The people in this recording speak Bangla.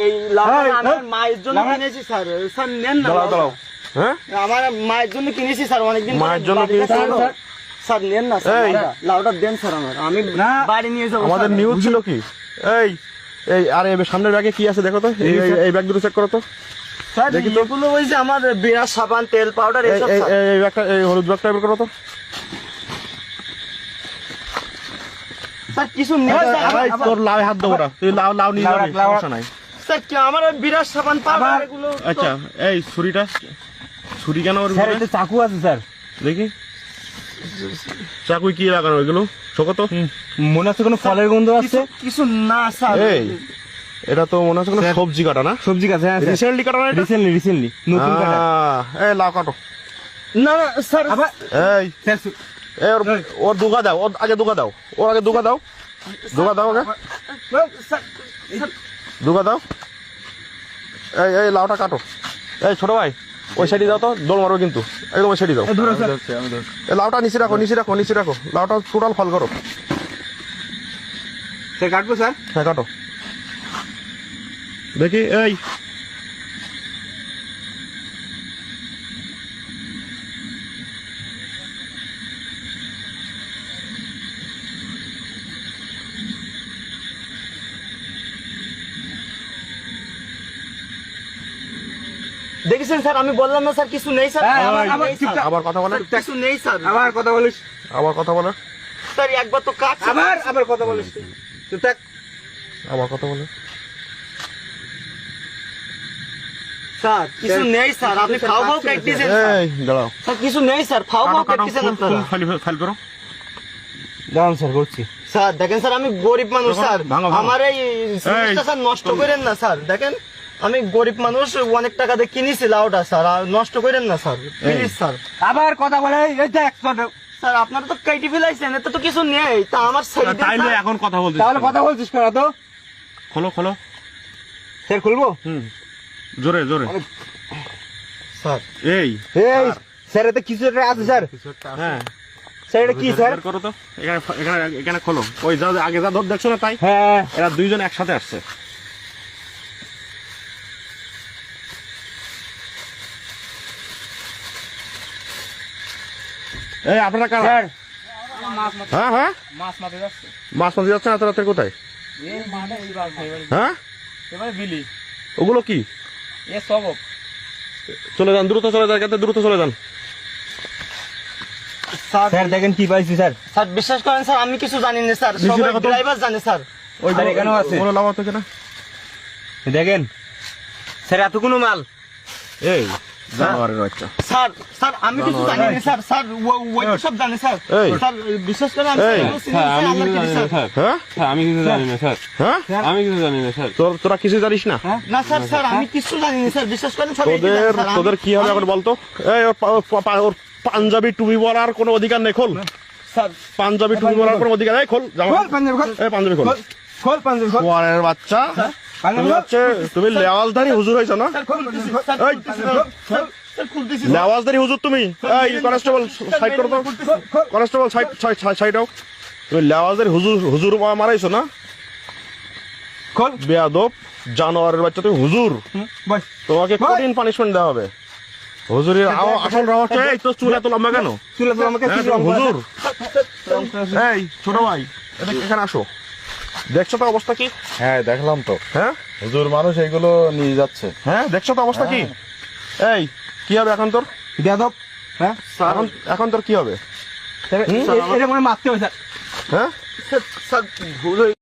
এই লাউটা আমার মায়ের জন্য কিনেছি স্যার। স্যার নেন না। দাঁড়াও। হ্যাঁ, আমার মায়ের জন্য কিনেছি স্যার, অনেকদিন মায়ের জন্য কিনেছি স্যার। স্যার নেন না স্যার, লাউটা দেন স্যার, আমি বাড়ি নিয়ে যাবো। আমাদের নিউজ ছিল কি এই এই আরে সামনের ব্যাগে কি আছে দেখো তো, এই ব্যাগ দুটো চেক করো তো। স্যার এগুলো ওই যে আমার বিরাট সাবান, তেল, পাউডার এসব স্যার। এই ব্যাগটা, এই হলুদ ব্যাগটা বের করো তো। স্যার কিছু নেই স্যার। তোর লাউ হাত দেবো না, তুই লাউ নিয়ে যাবি, সমস্যা নাই। স্যার কি আমার বিরাট সাবান, পাউডার এগুলো। আচ্ছা এই ছুরি কেন ওর স্যার এটা চাকু আছে স্যার, দেখি চাকুই কি লাগানো এগুলো শোকো তো। মনে হচ্ছে কোনো ফলের গন্ধ আছে। কিছু না স্যার। এই এটা তো মনে হচ্ছে কোনো সবজি কাটা না? সবজি কাছে, হ্যাঁ রিসেন্টলি কাটা না? রিসেন্টলি নতুন কাটা। এই লাউ কাটো। না না স্যার, এই এই ওর দুগা দাও, ওর আগে দুগা দাও, ওর আগে দুগা দাও, দুগা দাও আগে, দুগা দাও। এই এই লাউটা কাটো। এই ছোট ভাই ওই সাইডে দাও তো, দোল মারো কিন্তু, একদম ওই সাইডে দাও। এই লাউটা নিচে রাখো, নিচে রাখো, নিচে রাখো, লাউটা টোটাল ফল করো। স্যার কাটবো স্যার? হ্যাঁ কাটো দেখি। এই দেখেছেন স্যার, আমি বললাম না স্যার কিছু নেই স্যার। আবার কথা বলে, কিছু নেই স্যার। আবার কথা বলিস, আবার কথা বলে, স্যার একবার তো কাজ। আবার কথা বলিস তুই থাক। আবার কথা বলে। স্যার কিছু নেই স্যার, আপনি ফাও ফাও কাটতেছেন স্যার। এই দাঁড়াও, স্যার কিছু নেই স্যার, ফাও ফাও কাটতেছেন আপনারা। ফাইল করো। দাঁড়ান স্যার করছি। স্যার দেখেন স্যার, আমি গরিব মানুষ স্যার, আমার এই জিনিসটা স্যার নষ্ট করেন না স্যার। দেখেন আমি গরিব মানুষ, অনেক টাকা দিয়ে কিনেছি লাউটা স্যার, আর নষ্ট করেন না স্যার প্লিজ স্যার। আবার কথা বলে এই দেখ স্যার আপনারা তো কেটে ফেলাইছেন, এতে তো কিছু নেই, তা আমার সাইডে তাইলে এখন কথা বলছিস, তাহলে কথা বলছিস কেন তো? খোলো খোলো। স্যার খুলবো? জোরে জোরে। স্যার। এই এই স্যার এতে কিছু একটা আছে স্যার। হ্যাঁ স্যার এটা কি স্যার? বের করো তো, এখানে এখানে এখানে খোলো। ওই যা আগে যা ধর দেখছো না তাই, হ্যাঁ এরা দুইজন একসাথে আসছে। এই আপনারা কারা? স্যার হ্যাঁ হ্যাঁ, মাছ মারতে যাচ্ছে। মাছ মাঝে যাচ্ছে না তো রাতের কোথায়? এই মানে এইবার হ্যাঁ এবারে বিলি ওগুলো কি? এ সব চলে যান, দ্রুত চলে যান, দ্রুত চলে যান। স্যার দেখেন কি পাইছি স্যার। স্যার বিশ্বাস করেন স্যার, আমি কিছু জানি না স্যার, নিচে সবাই রাখো তো। ড্রাইভার জানে স্যার। ওই স্যার, এখানেও আছে। কোনো লাভ আছে কিনা দেখেন স্যার এত কোনো মাল। এই জানোয়ারের বাচ্চা। স্যার স্যার আমি কিছু জানি না স্যার, স্যার ওই সব জানে স্যার। এই। স্যার বিশ্বাস করেন আমি এই। এগুলো চিনি না, স্যার, আল্লাহ কি স্যার। হ্যাঁ আমি কিছু জানি না স্যার, হ্যাঁ, আমি কিছু জানি না স্যার। তোরা কিছু জানিস না? না স্যার, স্যার আমি কিছু জানি না স্যার, বিশ্বাস করেন স্যার। এই যে তোদের স্যার, তোদের কি হবে এখন বলতো? এই ওর পাঞ্জাবি টুপি পরার কোনো অধিকার নেই, খোল। স্যার পাঞ্জাবি টুপি পরার কোনো অধিকার নেই, খোল জামা। খোল পাঞ্জাবি খোল। এই পাঞ্জাবি খোল। খোল পাঞ্জাবি খোল। ওয়ারের বাচ্চা, তুমি হচ্ছে তুমি লেওয়াজধারী হুজুর হইছো না? স্যার খুলতেছি, স্যার এই। খুলতেছি, স্যার, স্যার খুলতেছি। লেওয়াজধারী হুজুর তুমি। এই কনস্টেবল সাইড করো তো, কনস্টেবল সাইড হও। তুমি লেওয়াজধারী হুজুর মারাইছো না? খোল। বেয়াদব জানোয়ারের বাচ্চা, তুমি হুজুর, বস তোমাকে কঠিন পানিশমেন্ট দেওয়া হবে। হুজুরের আসল রহস্য। এই তোর চুল এত লম্বা কেন? চুলে তো আমাকে হ্যাঁ, তুমি হুজুর। এই ছোট ভাই এখানে আসো, দেখছো তো অবস্থা কি? হ্যাঁ দেখলাম তো, হ্যাঁ হুজুর মানুষ এইগুলো নিয়ে যাচ্ছে। হ্যাঁ দেখছো তো অবস্থা কি? এই কি হবে এখন তোর? বেয়াদব। হ্যাঁ এখন এখন তোর কি হবে? এটা মনে মারতে হবে স্যার। হ্যাঁ স্যার ভুল হয়ে